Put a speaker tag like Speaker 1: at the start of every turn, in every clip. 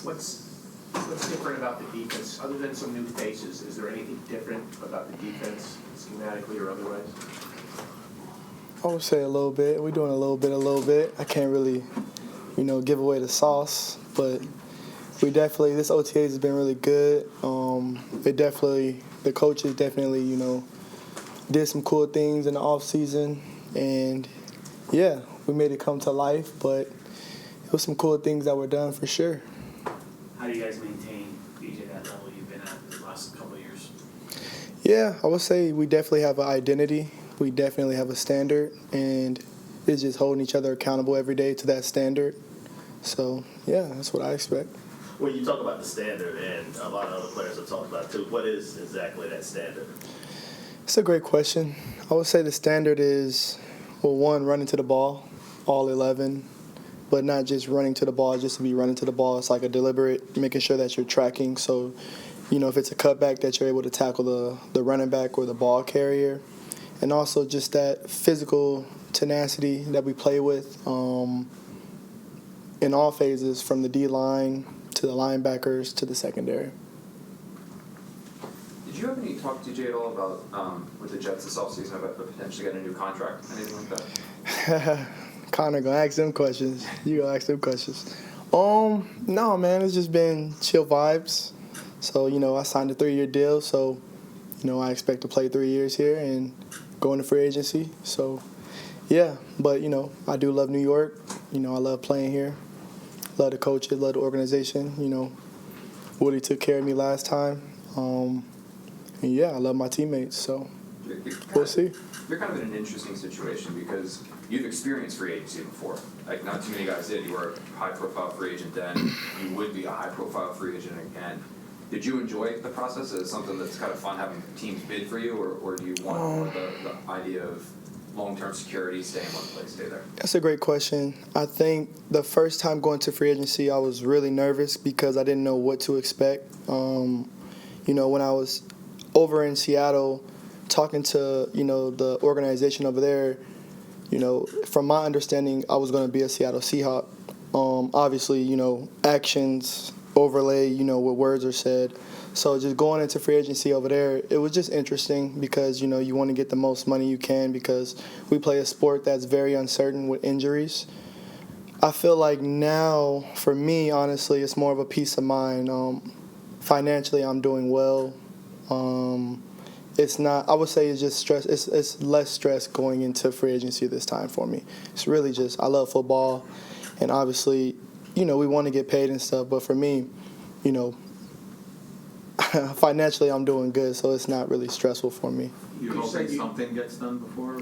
Speaker 1: What's different about the defense, other than some new faces? Is there anything different about the defense, schematically or otherwise?
Speaker 2: I would say a little bit. We're doing a little bit. I can't really, give away the sauce, but this OTA has been really good. The coaches definitely, did some cool things in the off season, and yeah, we made it come to life. But it was some cool things that were done for sure.
Speaker 3: How do you guys maintain BJ that level you've been at the last couple of years?
Speaker 2: Yeah, I would say we definitely have an identity. We definitely have a standard, and it's just holding each other accountable every day to that standard. So, yeah, that's what I expect.
Speaker 4: When you talk about the standard, and a lot of other players have talked about it too, what is exactly that standard?
Speaker 2: It's a great question. I would say the standard is, well, one, running to the ball, all 11, but not just running to the ball just to be running to the ball. It's like a deliberate, making sure that you're tracking. So, if it's a cutback, that you're able to tackle the running back or the ball carrier. And also just that physical tenacity that we play with in all phases, from the D-line to the linebackers to the secondary.
Speaker 5: Did you have any talk, DJ, at all about with the Jets this offseason about potentially getting a new contract, anything like that?
Speaker 2: Connor gonna ask them questions. You gonna ask them questions. No, man, it's just been chill vibes. So, I signed a 3-year deal, so, I expect to play 3 years here and go into free agency. So, yeah, but, I do love New York. I love playing here. Love the coaches, love the organization. Woody took care of me last time. And, yeah, I love my teammates, so we'll see.
Speaker 5: You're kind of in an interesting situation because you've experienced free agency before. Like, not too many guys did. You were a high-profile free agent then. You would be a high-profile free agent again. Did you enjoy the process? Is it something that's kind of fun having teams bid for you, or do you want more the idea of long-term security, stay in one place, stay there?
Speaker 2: That's a great question. I think the first time going to free agency, I was really nervous because I didn't know what to expect. When I was over in Seattle talking to, the organization over there, from my understanding, I was going to be a Seattle Seahawk. Obviously, actions overlay, what words are said. So just going into free agency over there, it was just interesting because, you want to get the most money you can because we play a sport that's very uncertain with injuries. I feel like now, for me, honestly, it's more of a peace of mind. Financially, I'm doing well. It's not, I would say it's just stress. It's less stress going into free agency this time for me. It's really just, I love football, and obviously, we want to get paid and stuff, but for me, financially I'm doing good, so it's not really stressful for me.
Speaker 6: You hoping something gets done before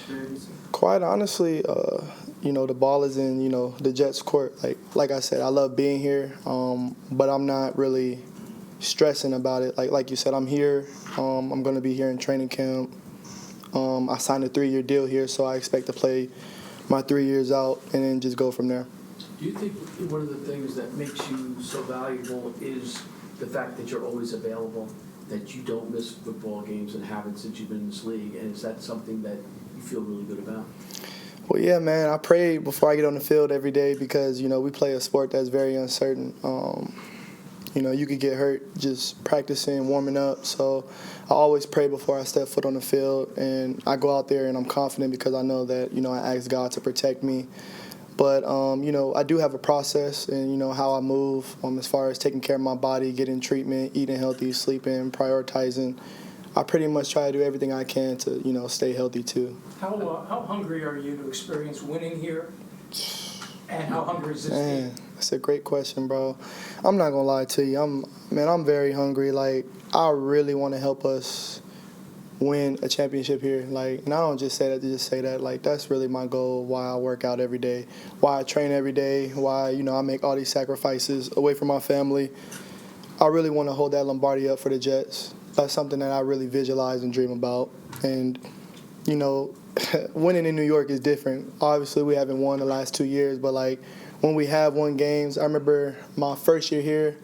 Speaker 6: free agency?
Speaker 2: Quite honestly, the ball is in, the Jets' court. Like I said, I love being here, but I'm not really stressing about it. Like you said, I'm here. I'm going to be here in training camp. I signed a 3-year deal here, so I expect to play my 3 years out and then just go from there.
Speaker 7: Do you think one of the things that makes you so valuable is the fact that you're always available, that you don't miss football games and haven't since you've been in this league? And is that something that you feel really good about?
Speaker 2: Well, yeah, man, I pray before I get on the field every day because, we play a sport that's very uncertain. You could get hurt just practicing, warming up. So I always pray before I step foot on the field. And I go out there and I'm confident because I know that, I ask God to protect me. But, I do have a process and, how I move as far as taking care of my body, getting treatment, eating healthy, sleeping, prioritizing. I pretty much try to do everything I can to, stay healthy too.
Speaker 8: How hungry are you to experience winning here? And how hungry is this team?
Speaker 2: That's a great question, bro. I'm not going to lie to you. I'm very hungry. I really want to help us win a championship here. And I don't just say that to just say that. That's really my goal, why I work out every day, why I train every day, why, I make all these sacrifices away from my family. I really want to hold that Lombardi up for the Jets. That's something that I really visualize and dream about. And, winning in New York is different. Obviously, we haven't won the last 2 years, but, when we have won games, I remember my first year here,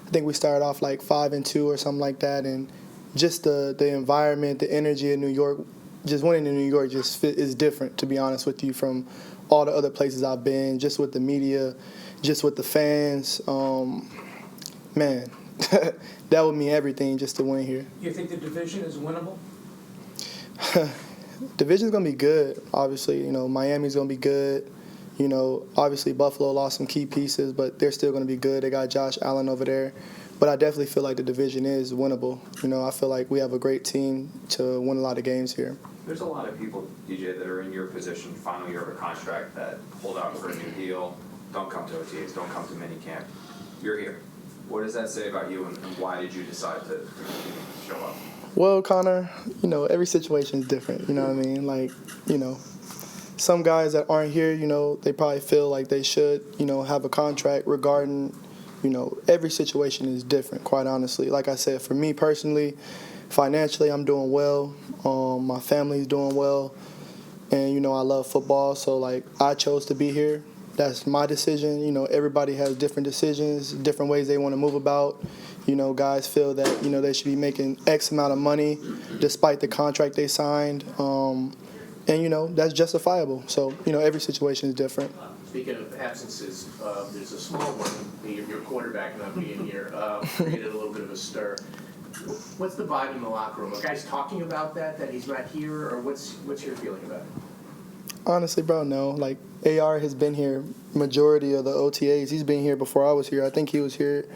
Speaker 2: I think we started off 5-2 or something like that, and just the environment, the energy in New York, just winning in New York is different, to be honest with you, from all the other places I've been, just with the media, just with the fans, man, that would mean everything just to win here.
Speaker 8: You think the division is winnable?
Speaker 2: Division's gonna be good. Obviously, Miami's gonna be good. Obviously Buffalo lost some key pieces, but they're still gonna be good. They got Josh Allen over there. But I definitely feel like the division is winnable. I feel like we have a great team to win a lot of games here.
Speaker 5: There's a lot of people, DJ, that are in your position, final year of a contract, that hold out for a new deal, don't come to OTAs, don't come to minicamp. You're here. What does that say about you, and why did you decide to show up?
Speaker 2: Well, Connor, every situation is different. You know what I mean? Like, some guys that aren't here, they probably feel like they should, have a contract regarding, every situation is different, quite honestly. Like I said, for me personally, financially, I'm doing well. My family's doing well. And, I love football, so, like, I chose to be here. That's my decision. Everybody has different decisions, different ways they want to move about. Guys feel that, they should be making X amount of money despite the contract they signed. And, that's justifiable. So, every situation is different.
Speaker 1: Speaking of absences, there's a small one, your quarterback not being here, created a little bit of a stir. What's the vibe in the locker room? Are guys talking about that he's not here, or what's your feeling about it?
Speaker 2: Honestly, bro, no. Like, AR has been here majority of the OTAs. He's been here before I was here. I think he was here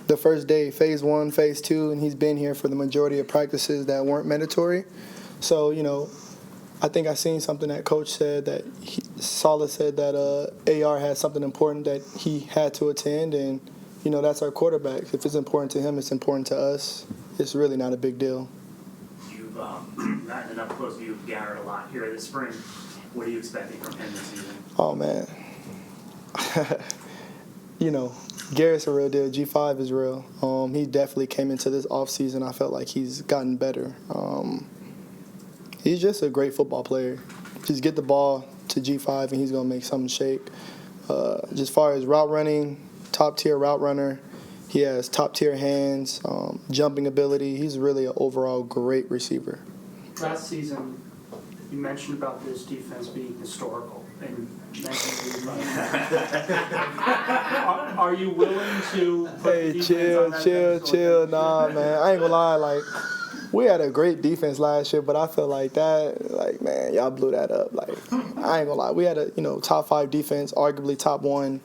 Speaker 2: the first day, phase 1, phase 2, and he's been here for the majority of practices that weren't mandatory. So, I think I seen something that Coach said that Saleh said that AR had something important that he had to attend, and, that's our quarterback. If it's important to him, it's important to us. It's really not a big deal.
Speaker 3: You've gotten an up-close view of Garrett a lot here this spring. What are you expecting from him this season?
Speaker 2: Oh, man. Garrett's a real deal. G5 is real. He definitely came into this offseason. I felt like he's gotten better. He's just a great football player. Just get the ball to G5 and he's going to make something shake. Just as far as route running, top-tier route runner. He has top-tier hands, jumping ability. He's really an overall great receiver.
Speaker 9: Last season, you mentioned about this defense being historical, and are you willing to put the defense on that
Speaker 2: chill. Nah, man. I ain't gonna lie. Like, we had a great defense last year, but I feel like man, y'all blew that up. Like, I ain't gonna lie. We had a top 5 defense, arguably top 1,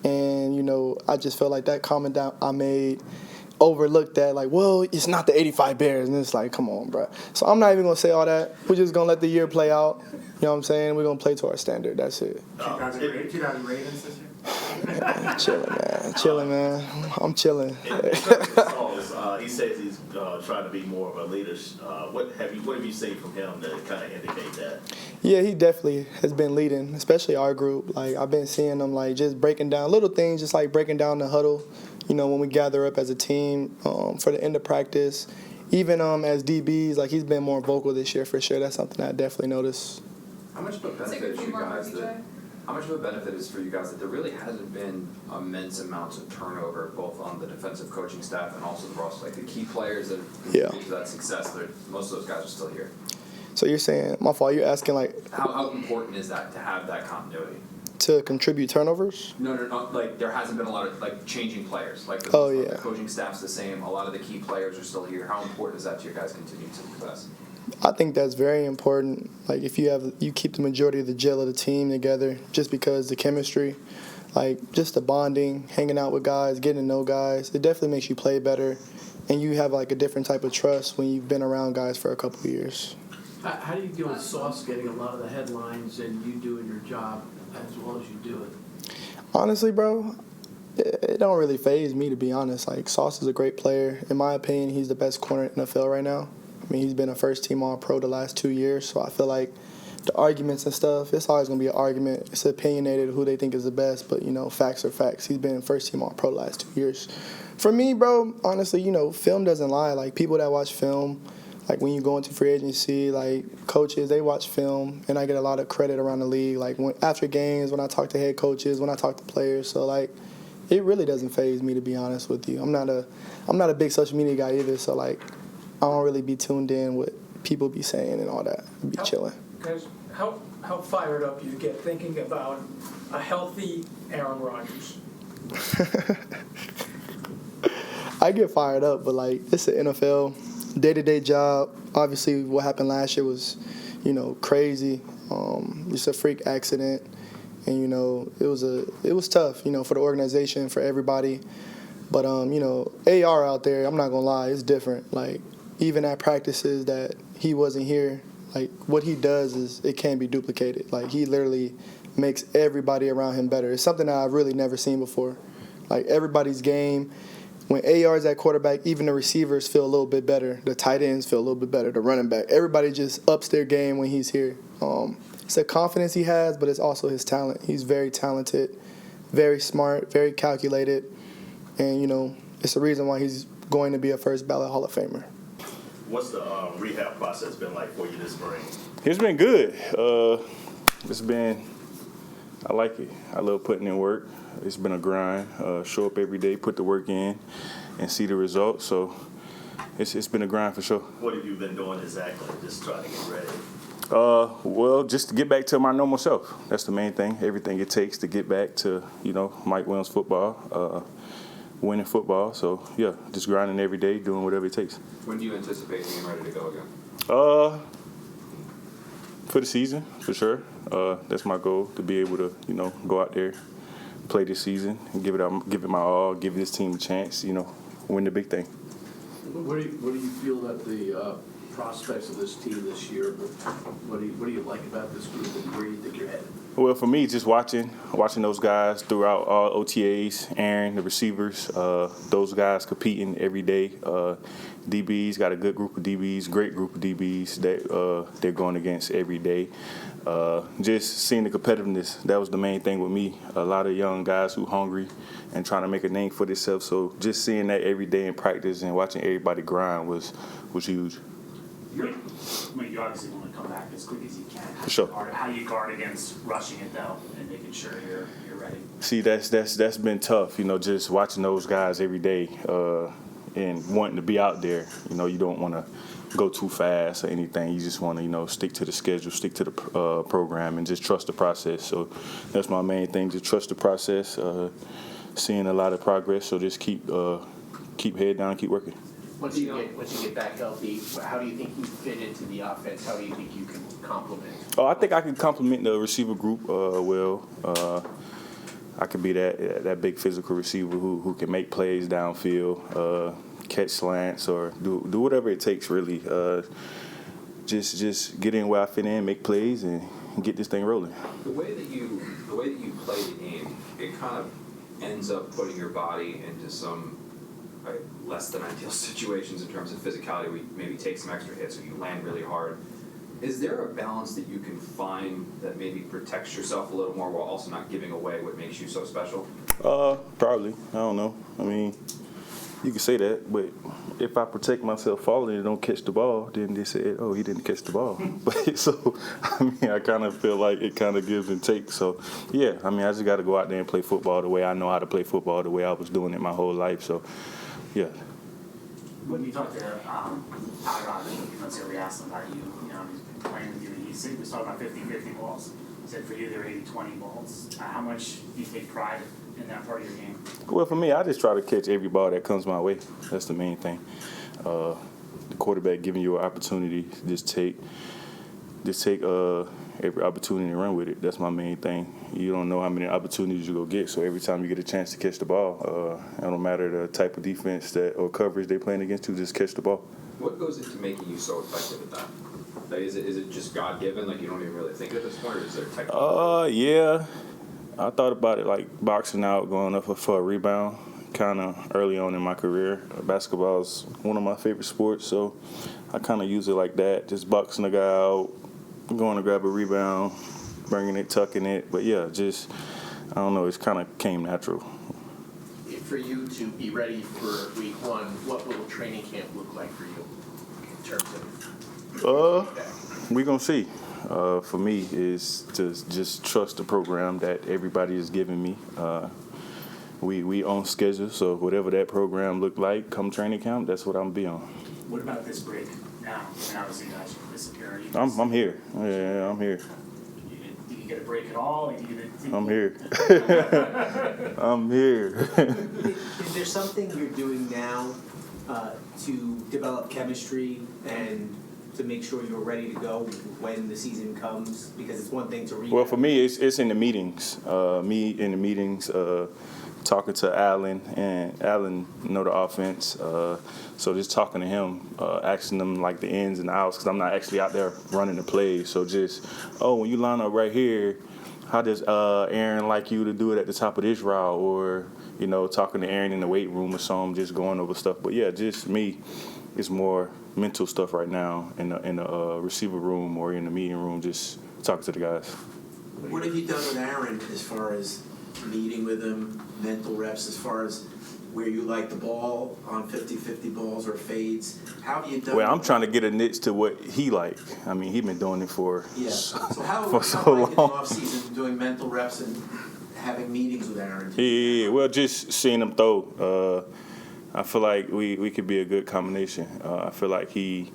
Speaker 2: and I just felt like that comment that I made overlooked that, like, well, it's not the 85 Bears, and it's like, come on, bro. So I'm not even gonna say all that. We're just gonna let the year play out. You know what I'm saying? We're gonna play to our standard. That's it.
Speaker 3: 2000 Ravens this year?
Speaker 2: Chilling, man. I'm chilling.
Speaker 4: He says he's trying to be more of a leader. What have you seen from him that kind of indicate that?
Speaker 2: Yeah, he definitely has been leading, especially our group. Like, I've been seeing him, like, just breaking down little things, just like breaking down the huddle. When we gather up as a team for the end of practice, even as DBs, like, he's been more vocal this year for sure. That's something I definitely noticed.
Speaker 5: How much of a benefit is for you guys that there really hasn't been immense amounts of turnover, both on the defensive coaching staff and also the roster? Like, the key players that contribute to that success, most of those guys are still here.
Speaker 2: So you're saying, my fault, you're asking, like,
Speaker 5: how important is that to have that continuity?
Speaker 2: To contribute turnovers?
Speaker 5: No, like, there hasn't been a lot of, like, changing players. Like, the coaching staff's the same. A lot of the key players are still here. How important is that to your guys' continued success?
Speaker 2: I think that's very important. Like, if you keep the majority of the gel of the team together, just because the chemistry, like, just the bonding, hanging out with guys, getting to know guys, it definitely makes you play better, and you have, like, a different type of trust when you've been around guys for a couple of years.
Speaker 7: How do you deal with Sauce getting a lot of the headlines and you doing your job as well as you do it?
Speaker 2: Honestly, bro, it don't really faze me, to be honest. Like, Sauce is a great player. In my opinion, he's the best corner in the NFL right now. I mean, he's been a first-team All-Pro the last 2 years, so I feel like the arguments and stuff, it's always going to be an argument. It's opinionated who they think is the best, but, facts are facts. He's been first-team All-Pro the last 2 years. For me, bro, honestly, film doesn't lie. Like, people that watch film, like, when you go into free agency, like, coaches, they watch film, and I get a lot of credit around the league. Like, after games, when I talk to head coaches, when I talk to players, so, like, it really doesn't faze me, to be honest with you. I'm not a big social media guy either, so, like, I don't really be tuned in what people be saying and all that. I be chilling.
Speaker 8: Guys, how fired up you get thinking about a healthy Aaron Rodgers?
Speaker 2: I get fired up, but like it's an NFL day-to-day job. Obviously, what happened last year was, crazy. Just a freak accident, and it was tough, for the organization, for everybody. But AR out there, I'm not gonna lie, it's different. Like even at practices that he wasn't here, like what he does is it can't be duplicated. Like he literally makes everybody around him better. It's something that I've really never seen before. Like everybody's game. When AR is at quarterback, even the receivers feel a little bit better. The tight ends feel a little bit better. The running back, everybody just ups their game when he's here. It's a confidence he has, but it's also his talent. He's very talented, very smart, very calculated, and it's the reason why he's going to be a first ballot Hall of Famer.
Speaker 4: What's the rehab process been like for you this spring?
Speaker 10: It's been good. I like it. I love putting in work. It's been a grind. Show up every day, put the work in, and see the results. So it's been a grind for sure.
Speaker 4: What have you been doing exactly? Just trying to get ready?
Speaker 10: Well, just to get back to my normal self. That's the main thing. Everything it takes to get back to, Mike Williams football, winning football. So, yeah, just grinding every day, doing whatever it takes.
Speaker 5: When do you anticipate being ready to go again?
Speaker 10: For the season, for sure. That's my goal, to be able to, go out there, play this season, and give it my all, give this team a chance, win the big thing.
Speaker 7: What do you feel that the prospects of this team this year? What do you like about this group, and where do you think you're headed?
Speaker 10: Well, for me, just watching those guys throughout all OTAs, Aaron, the receivers, those guys competing every day. DBs, got a good group of DBs, great group of DBs that they're going against every day. Just seeing the competitiveness, that was the main thing with me. A lot of young guys who hungry and trying to make a name for themselves. So just seeing that every day in practice and watching everybody grind was huge.
Speaker 3: You obviously want to come back as quick as you can.
Speaker 10: For sure.
Speaker 3: How do you guard against rushing it though, and making sure you're ready?
Speaker 10: See, that's been tough. Just watching those guys every day and wanting to be out there. You don't want to go too fast or anything. You just want to stick to the schedule, stick to the program, and just trust the process. So that's my main thing: to trust the process. Seeing a lot of progress, so just keep head down, keep working.
Speaker 1: Once you get back healthy, how do you think you fit into the offense? How do you think you can complement?
Speaker 10: Oh, I think I can complement the receiver group well. I could be that big physical receiver who can make plays downfield, catch slants, or do whatever it takes really. Just get in where I fit in, make plays, and get this thing rolling.
Speaker 5: The way that you play the game, it kind of ends up putting your body into some less than ideal situations in terms of physicality, where you maybe take some extra hits or you land really hard. Is there a balance that you can find that maybe protects yourself a little more while also not giving away what makes you so special?
Speaker 10: Probably. I don't know. I mean, you can say that, but if I protect myself falling and don't catch the ball, then they say, oh, he didn't catch the ball. But so, I kind of feel like it kind of gives and takes. So, yeah, I just got to go out there and play football the way I know how to play football, the way I was doing it my whole life. So, yeah.
Speaker 3: When you talked to Tyrod, let's say we asked him about you, he's playing with you, he was talking about 50-50 balls. He said for you they're 80-20 balls. How much do you take pride in that part of your game?
Speaker 10: Well, for me, I just try to catch every ball that comes my way. That's the main thing. The quarterback giving you an opportunity, just take every opportunity and run with it. That's my main thing. You don't know how many opportunities you're going to get, so every time you get a chance to catch the ball, it don't matter the type of defense or coverage they're playing against you, just catch the ball.
Speaker 5: What goes into making you so effective at that? Like, is it just God-given, like you don't even really think at this point, or is there technique?
Speaker 10: Yeah. I thought about it like boxing out, going up for a rebound, kind of early on in my career. Basketball is one of my favorite sports, so I kind of use it like that, just boxing a guy out, going to grab a rebound, bringing it, tucking it. But yeah, just, I don't know, it's kind of came natural.
Speaker 1: For you to be ready for week one, what will training camp look like for you in terms of?
Speaker 10: We're going to see. For me is to just trust the program that everybody is giving me. We on schedule, so whatever that program look like come training camp, that's what I'm be on.
Speaker 3: What about this break now? And obviously you guys are disappearing.
Speaker 10: I'm here. Yeah, I'm here.
Speaker 3: Do you you get a break at all? Are you gonna?
Speaker 10: I'm here. I'm here.
Speaker 11: Is there something you're doing now to develop chemistry and to make sure you're ready to go when the season comes? Because it's one thing to read.
Speaker 10: Well, for me, it's in the meetings. Me in the meetings, talking to Allen, and Allen know the offense. So just talking to him, asking them like the ins and outs, because I'm not actually out there running the plays. So just, when you line up right here, how does Aaron like you to do it at the top of this route? Or, talking to Aaron in the weight room or something, just going over stuff. But yeah, just me, it's more mental stuff right now in the receiver room or in the meeting room, just talking to the guys.
Speaker 12: What have you done with Aaron as far as meeting with him, mental reps, as far as where you like the ball on 50-50 balls or fades? How have you done?
Speaker 10: Well, I'm trying to get a niche to what he like. I mean, he's been doing it for
Speaker 12: So how
Speaker 10: for so
Speaker 12: like in the
Speaker 10: long.
Speaker 12: off season doing mental reps and having meetings with Aaron?
Speaker 10: Yeah. Well, just seeing him throw. I feel like we could be a good combination. I feel like he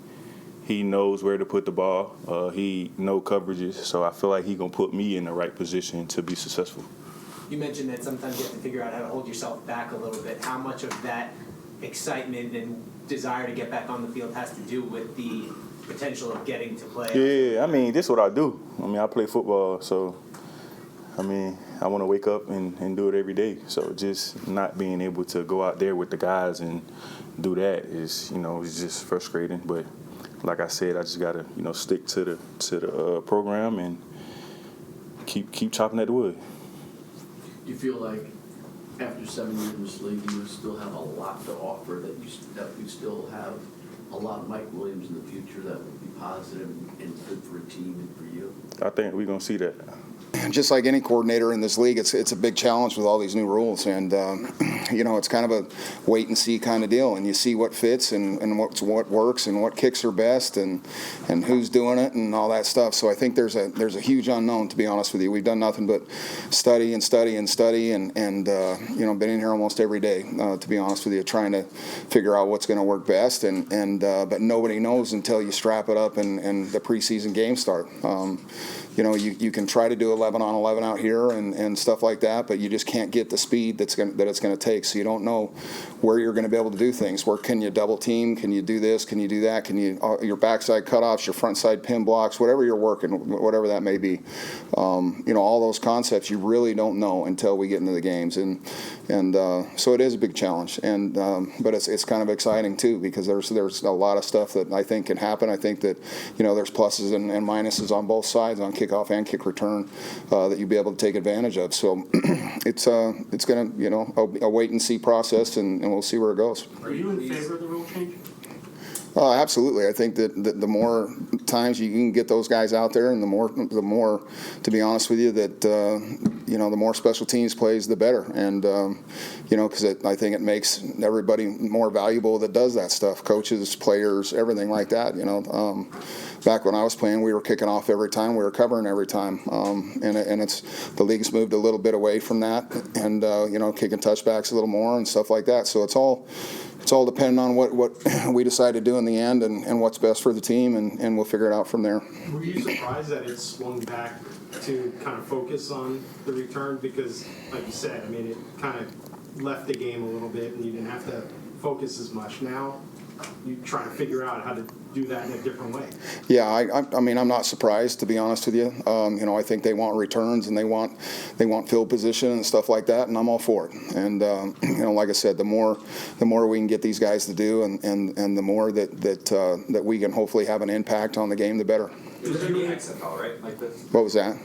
Speaker 10: knows where to put the ball. He knows coverages, so I feel like he's gonna put me in the right position to be successful.
Speaker 11: You mentioned that sometimes you have to figure out how to hold yourself back a little bit. How much of that excitement and desire to get back on the field has to do with the potential of getting to play?
Speaker 10: Yeah, I mean, this is what I do. I mean, I play football, so I mean, I want to wake up and do it every day. So just not being able to go out there with the guys and do that is, it's just frustrating. But like I said, I just gotta, stick to the program and keep chopping at the wood.
Speaker 7: Do you feel like after 7 years in this league, you still have a lot to offer, that you still have a lot of Mike Williams in the future that will be positive and good for a team and for you?
Speaker 10: I think we're going to see that.
Speaker 13: Just like any coordinator in this league, it's a big challenge with all these new rules, and it's kind of a wait and see kind of deal, and you see what fits and what works and what kicks are best and who's doing it and all that stuff. So I think there's a huge unknown, to be honest with you. We've done nothing but study and been in here almost every day, to be honest with you, trying to figure out what's going to work best, but nobody knows until you strap it up and the preseason games start. You can try to do 11 on 11 out here and stuff like that, but you just can't get the speed that it's going to take. So you don't know where you're going to be able to do things. Where can you double team? Can you do this? Can you do that? Can you your backside cutoffs, your front side pin blocks, whatever you're working, whatever that may be. All those concepts you really don't know until we get into the games, and so it is a big challenge. But it's kind of exciting too, because there's a lot of stuff that I think can happen. I think that there's pluses and minuses on both sides, on kickoff and kick return, that you'll be able to take advantage of. So it's going to a wait and see process, and we'll see where it goes.
Speaker 9: Are you in favor of the rule change?
Speaker 13: Absolutely. I think that the more times you can get those guys out there, and the more, to be honest with you, that the more special teams plays, the better. And because I think it makes everybody more valuable that does that stuff. Coaches, players, everything like that. Back when I was playing, we were kicking off every time, we were covering every time, and it's the league's moved a little bit away from that, and kicking touchbacks a little more and stuff like that. So it's all dependent on what we decide to do in the end, and what's best for the team, and we'll figure it out from there.
Speaker 14: Were you surprised that it swung back to kind of focus on the return? Because, like you said, I mean, it kind of left the game a little bit, and you didn't have to focus as much. Now you try to figure out how to do that in a different way.
Speaker 13: Yeah, I mean, I'm not surprised, to be honest with you. I think they want returns, and they want field position and stuff like that, and I'm all for it. And like I said, the more we can get these guys to do, and the more that we can hopefully have an impact on the game, the better.
Speaker 5: It was in the XFL, right? Like this.
Speaker 13: What was that?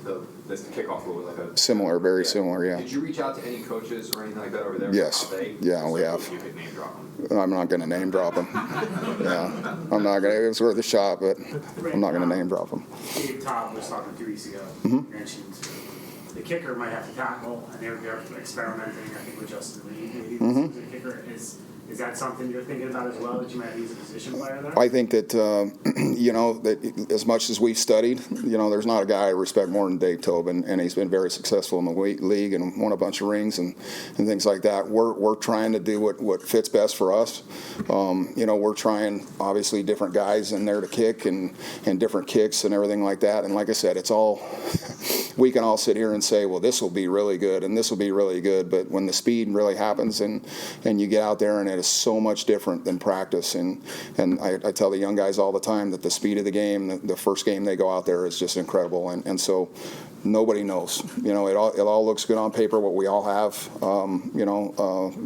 Speaker 5: The kickoff rule was like a
Speaker 13: similar, very similar, yeah.
Speaker 5: Did you reach out to any coaches or anything like that over there?
Speaker 13: Yes. Yeah, we have.
Speaker 5: You could name drop them.
Speaker 13: I'm not going to name drop them. Yeah, I'm not going to. It was worth a shot, but I'm not going to name drop them.
Speaker 3: Dave Todd was talking 2 weeks ago. Mentioned the kicker might have to tackle, and they were experimenting, I think, with Justin Lee. Maybe the kicker. Is that something you're thinking about as well, that you might use a position player there?
Speaker 13: I think that, that as much as we've studied, there's not a guy I respect more than Dave Tobin, and he's been very successful in the league and won a bunch of rings and things like that. We're trying to do what fits best for us. We're trying, obviously, different guys in there to kick and different kicks and everything like that. And like I said, it's all, we can all sit here and say, well, this will be really good and this will be really good. But when the speed really happens and you get out there and it is so much different than practice. And I tell the young guys all the time that the speed of the game, the first game they go out there is just incredible. And so nobody knows. It all looks good on paper, what we all have,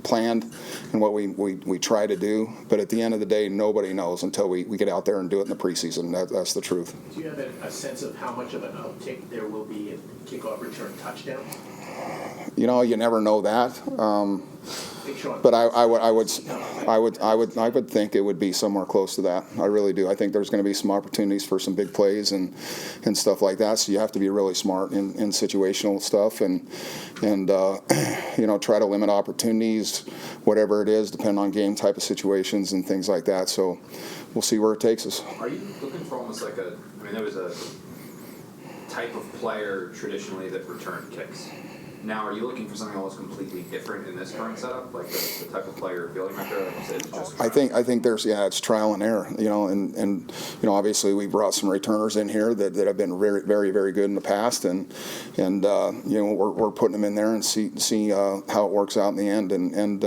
Speaker 13: planned and what we try to do. But at the end of the day, nobody knows until we get out there and do it in the preseason. That's the truth.
Speaker 1: Do you have a sense of how much of an uptick there will be in kickoff return touchdowns?
Speaker 13: You never know that. But I would think it would be somewhere close to that. I really do. I think there's going to be some opportunities for some big plays and stuff like that. So you have to be really smart in situational stuff and try to limit opportunities, whatever it is, depending on game type of situations and things like that. So we'll see where it takes us.
Speaker 5: Are you looking for almost like there was a type of player traditionally that returned kicks. Now, are you looking for something almost completely different in this current setup, like the type of player you're feeling right there? Like you said, it's just
Speaker 13: I think there's it's trial and error, and obviously we brought some returners in here that have been very very very good in the past, and we're putting them in there and see how it works out in the end, and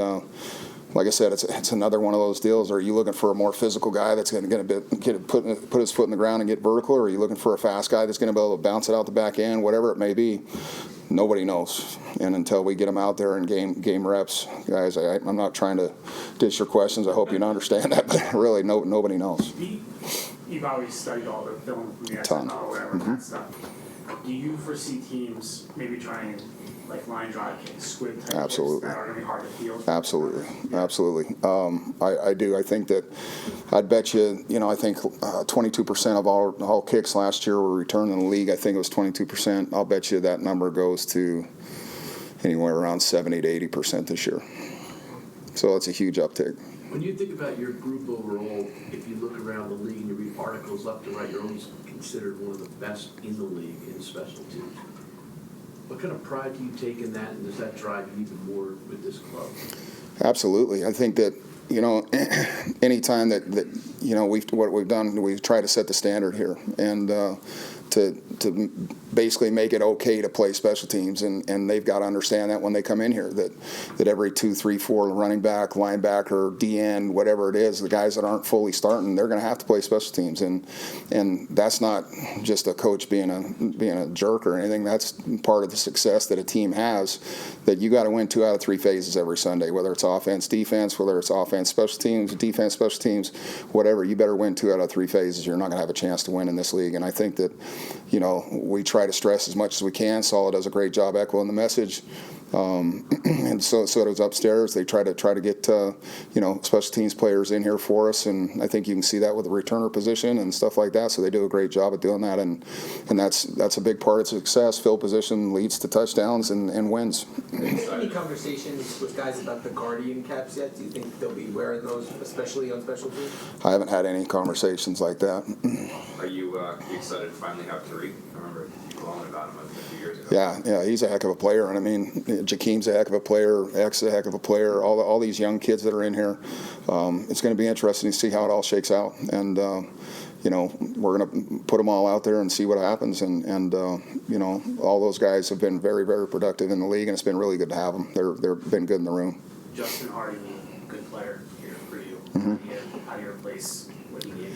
Speaker 13: like I said, it's another one of those deals. Are you looking for a more physical guy that's going to put his foot in the ground and get vertical, or are you looking for a fast guy that's going to be able to bounce it out the back end, whatever it may be? Nobody knows, and until we get them out there in game reps, guys, I'm not trying to dish your questions. I hope you understand that, but really, nobody knows.
Speaker 3: You've always studied all the film from the XFL or whatever that stuff. Do you foresee teams maybe trying like line drive kicks, squib type
Speaker 13: Absolutely.
Speaker 3: kicks that are going to be hard to field?
Speaker 13: Absolutely. I do. I think that I'd bet you, I think 22% of all kicks last year were returned in the league. I think it was 22%. I'll bet you that number goes to anywhere around 70 to 80% this year. So it's a huge uptick.
Speaker 7: When you think about your group overall, if you look around the league and you read articles left and right, you're always considered one of the best in the league in special teams. What kind of pride do you take in that, and does that drive you even more with this club?
Speaker 13: Absolutely. I think that, anytime that what we've done, we've tried to set the standard here and to basically make it okay to play special teams, and they've got to understand that when they come in here, that every 2, 3, 4 running back, linebacker, DN, whatever it is, the guys that aren't fully starting, they're going to have to play special teams, and that's not just a coach being a jerk or anything. That's part of the success that a team has. That you got to win 2 out of 3 phases every Sunday, whether it's offense, defense, whether it's offense, special teams, defense, special teams, whatever. You better win 2 out of 3 phases. You're not going to have a chance to win in this league, and I think that we try to stress as much as we can. Sala does a great job echoing the message. And so does upstairs. They try to get special teams players in here for us, and I think you can see that with the returner position and stuff like that. So they do a great job at doing that, and that's a big part of success. Field position leads to touchdowns and wins.
Speaker 11: Any conversations with guys about the Guardian caps yet? Do you think they'll be wearing those, especially on special teams?
Speaker 13: I haven't had any conversations like that.
Speaker 5: Are you excited to finally have Tariq? I remember glowing about him a few years ago.
Speaker 13: Yeah, he's a heck of a player, and I mean, Jakeem's a heck of a player, X is a heck of a player. All these young kids that are in here, it's going to be interesting to see how it all shakes out, and we're going to put them all out there and see what happens, and all those guys have been very, very productive in the league, and it's been really good to have them. They've been good in the room.
Speaker 3: Justin Hardy, good player here for you. How do you replace what he needed?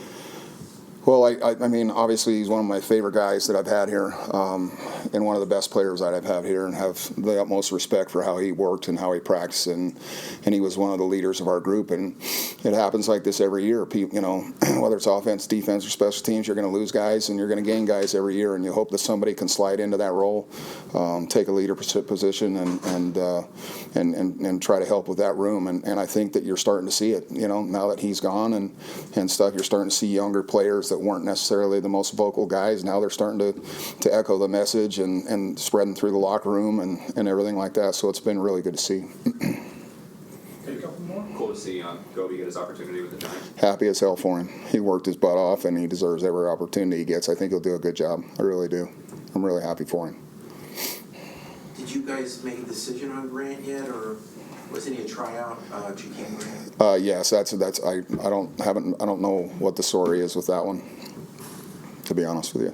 Speaker 13: Well, I mean, obviously he's one of my favorite guys that I've had here, and one of the best players that I've had here, and have the utmost respect for how he worked and how he practiced, and he was one of the leaders of our group. And it happens like this every year. Whether it's offense, defense, or special teams, you're going to lose guys and you're going to gain guys every year, and you hope that somebody can slide into that role, take a leadership position, and try to help with that room. And I think that you're starting to see it. Now that he's gone and stuff, you're starting to see younger players that weren't necessarily the most vocal guys. Now they're starting to echo the message and spreading through the locker room and everything like that. So it's been really good to see.
Speaker 8: Take a couple more.
Speaker 5: cool to see Gobi get his opportunity with the Giants.
Speaker 13: Happy as hell for him. He worked his butt off, and he deserves every opportunity he gets. I think he'll do a good job. I really do. I'm really happy for him.
Speaker 12: Did you guys make a decision on Grant yet, or wasn't he a tryout, Jakeem Grant?
Speaker 13: Yes, I don't know what the story is with that one, to be honest with you.